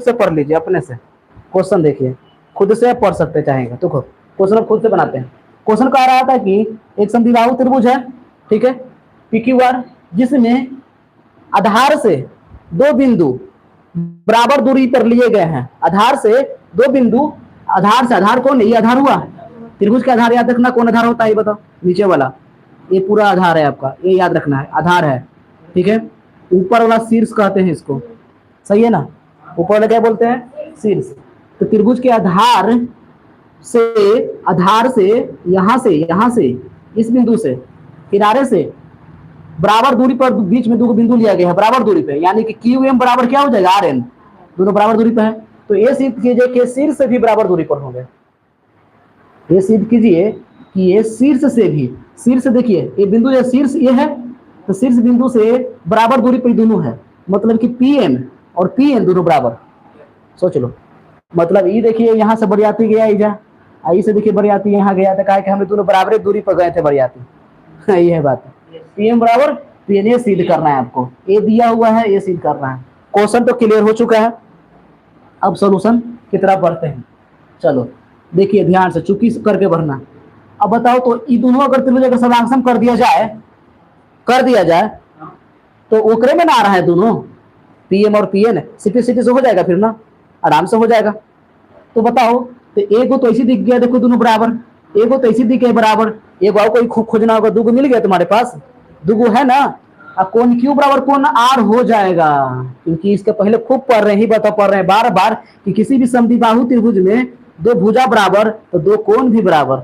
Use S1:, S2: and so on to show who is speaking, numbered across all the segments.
S1: से पढ़ लीजिए अपने से। क्वेश्चन देखिए, खुद से पढ़ सकते चाहेंगे तो क्वेश्चन खुद से बनाते हैं। क्वेश्चन कह रहा था कि एक समद्विबाहु त्रिभुज है, ठीक है, PQR, जिसमें आधार से दो बिंदु बराबर दूरी पर लिए गए हैं। आधार से दो बिंदु, आधार से, आधार कौन है, ये आधार हुआ त्रिभुज का आधार। याद रखना कौन आधार होता है ये बताओ, नीचे वाला, ये पूरा आधार है आपका, ये याद रखना है, आधार है, ठीक है। ऊपर वाला शीर्ष कहते हैं इसको, सही है ना, ऊपर वाला क्या बोलते हैं, शीर्ष। तो त्रिभुज के आधार से यहां से इस बिंदु से किनारे से बराबर दूरी पर बीच में दो बिंदु लिया गया है, बराबर दूरी पे, यानी कि QM बराबर क्या हो जाएगा, RN, दोनों बराबर दूरी पे है। तो ये सिद्ध कीजिए कि शीर्ष से भी बराबर दूरी पर होंगे। ये सिद्ध कीजिए कि ये शीर्ष से भी, शीर्ष देखिए ये बिंदु, ये शीर्ष ये है, तो शीर्ष बिंदु से बराबर दूरी पर दोनों है, मतलब कि PM और PN दोनों बराबर। सोच लो, मतलब ये देखिए यहाँ से बरियाती गया इजा, आई से देखिए बरियाती यहाँ गया था, कहा कि हम दोनों बराबर दूरी पर गए थे बरियाती। ये है बात, PM बराबर PN, ये सिद्ध करना है आपको, ये दिया हुआ है, ये सिद्ध करना है। क्वेश्चन तो क्लियर हो चुका है, अब सॉल्यूशन की तरफ बढ़ते हैं। चलो देखिए ध्यान से, चुकी करके भरना। अब बताओ तो ये दोनों अगर त्रिभुज का समांकन कर दिया जाए तो ओकरे में ना आ रहा है दोनों, PM और PN, सीटी से हो जाएगा फिर ना, आराम से हो जाएगा। तो बताओ, तो एक तो ऐसी दिख गया, देखो दोनों बराबर, एक तो ऐसी दिखे बराबर, एक और कोई खूब खोजना होगा, दुगो मिल गया तुम्हारे पास, दुगो है ना। अब कोण Q बराबर कोण R हो जाएगा, क्योंकि इसके पहले खूब पढ़ रहे हैं बार बार कि किसी भी समद्विबाहु त्रिभुज में दो भुजा बराबर तो दो कोण भी बराबर।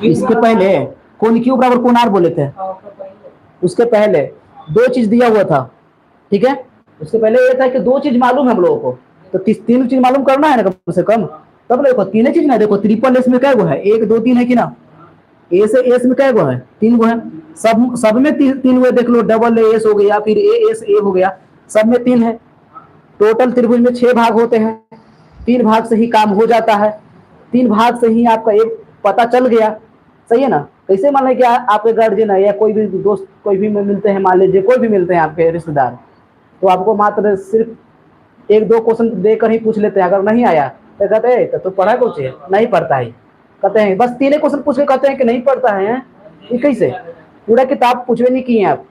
S1: इसके पहले कोण Q बराबर कोण R बोले थे, उसके पहले दो चीज दिया हुआ था, ठीक है। उसके पहले ये था कि दो चीज मालूम है हम लोगों को, तो तीन चीज मालूम करना है ना कम से कम, तब देखो तीन चीज ना, देखो ट्रिपल एस में क्या है, 1 2 3 है कि ना, ए से एस में क्या है, 3 है, सब में तीन हुए, देख लो, डबल एस हो गया, फिर ए हो गया, सब में 3 है। टोटल त्रिभुज में 6 भाग होते हैं, 3 भाग से ही काम हो जाता है, 3 भाग से ही आपका एक पता चल गया, सही है ना। कैसे मान लें कि आपके गार्जियन है या कोई भी दोस्त, कोई भी मिलते हैं, मान लीजिए कोई भी मिलते हैं आपके रिश्तेदार, तो आपको मात्र सिर्फ 1 2 क्वेश्चन देकर ही पूछ लेते हैं, अगर नहीं आया तो कहते हैं तो पढ़ा कुछ है, नहीं पढ़ता है, कहते हैं बस 3 क्वेश्चन पूछ के कहते हैं कि नहीं पढ़ता है। ये कैसे, पूरा किताब पूछवे नहीं किए आप,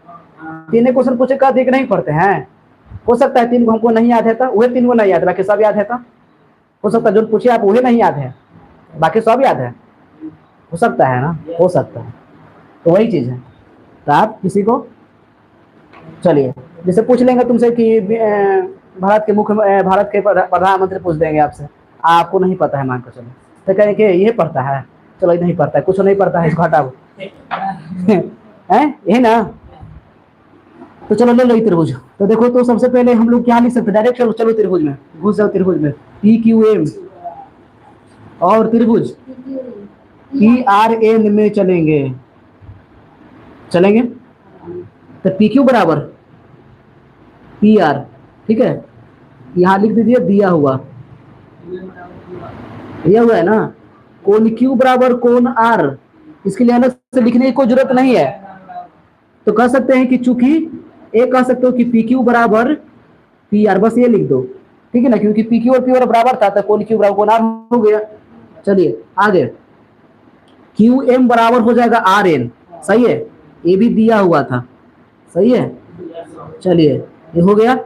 S1: 3 क्वेश्चन पूछे कहते हैं कि नहीं पढ़ते हैं। हो सकता है 3 को हमको नहीं याद है, था वही 3 को नहीं याद है, बाकी सब याद है था। हो सकता है जो पूछे आप वही नहीं याद है, बाकी सब याद है, हो सकता है ना, हो सकता है। तो वही चीज है, तो आप किसी को, चलिए जैसे पूछ लेंगे तुमसे कि भारत के प्रधानमंत्री पूछ देंगे आपसे, आपको नहीं पता है मान कर चलो, तो कहेंगे ये पढ़ता है, चलो ये नहीं पढ़ता है, कुछ नहीं पढ़ता है, इसको हटाओ। है यही ना। तो चलो ले लो त्रिभुज, तो देखो तो सबसे पहले हम लोग क्या लिख सकते, डायरेक्ट चलो त्रिभुज में घुस जाओ, त्रिभुज में PQM और त्रिभुज PRN में चलेंगे तो PQ बराबर PR, ठीक है, यहां लिख दीजिए दिया हुआ है ना, कोण Q बराबर कोण R, इसके लिए अलग से लिखने की कोई जरूरत नहीं है। तो कह सकते हैं कि चूंकि एक कह सकते हो कि PQ बराबर PR, बस ये लिख दो, ठीक है ना, क्योंकि PQ और PR बराबर था, तो कोण Q बराबर कोण R हो गया। चलिए आगे, QM बराबर हो जाएगा RN, सही है, ये भी दिया हुआ था, सही है। चलिए ये हो गया,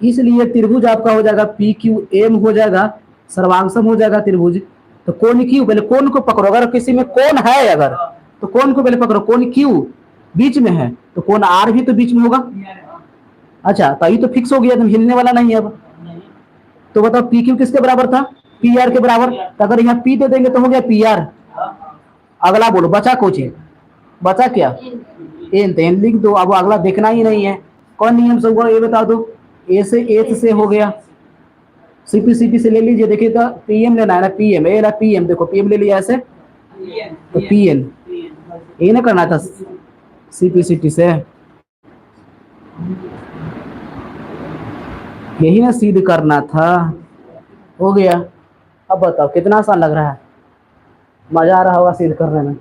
S1: इसलिए त्रिभुज आपका हो जाएगा PQM हो जाएगा, सर्वांगसम हो जाएगा त्रिभुज। तो कोण Q, पहले कोण को पकड़ो, अगर किसी में कोण है अगर, तो कोण को पहले पकड़ो, कोण Q बीच में है तो कोण R भी तो बीच में होगा। अच्छा तो ये तो फिक्स हो गया, तुम हिलने वाला नहीं है अब। तो बताओ PQ किसके बराबर था, PR के बराबर, तो अगर यहाँ P दे देंगे तो हो गया PR। अगला बोलो, बचा कुछ, बचा क्या, एन लिख दो, अब अगला देखना ही नहीं है, कौन नियम से हुआ ये बता दो, ए से एच से हो गया, CP से ले लीजिए, देखिए तो PM लेना है ना, PM ए ना, PM देखो PM ले लिया ऐसे, तो PN ये ना करना था CP से, यही ना सिद्ध करना था, हो गया। अब बताओ कितना आसान लग रहा है, मजा आ रहा होगा सिद्ध करने में।